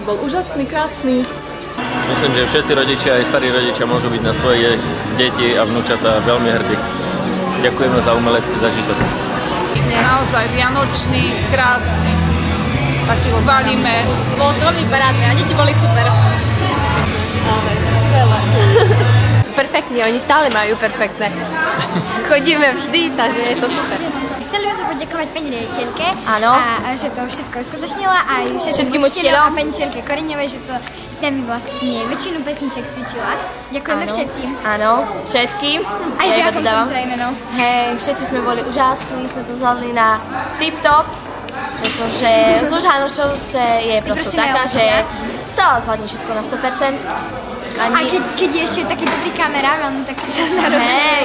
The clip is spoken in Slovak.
bol úžasný, krásny. Myslím, že všetci rodičia, aj starí rodičia môžu byť na svoje deti a vnúčatá veľmi hrdí. Ďakujeme za umelecký zažitok. Naozaj vianočný, krásny. Chválime. Bolo to veľmi parádne a deti boli super. Skvelé. Perfektne, oni stále majú perfektné. Chodíme vždy, takže je to super. Chceli by sme poďakovať pani riaditeľke, Áno. a že to všetko uskutočnila a aj všetkým učiteľom a pani riaditeľke Koreňovej, že to s nami vlastne väčšinu pesniček cvičila. Ďakujeme všetkým. Áno, všetkým. Aj žiakom samozrejme, no. Hej, všetci sme boli úžasní, sme to zvládli na tip-top, pretože Zúžanošovce je prosto taká, že stále zvládne všetko na 100%. A keď je ešte taký dobrý kameraman, tak čo narobiť? Hej.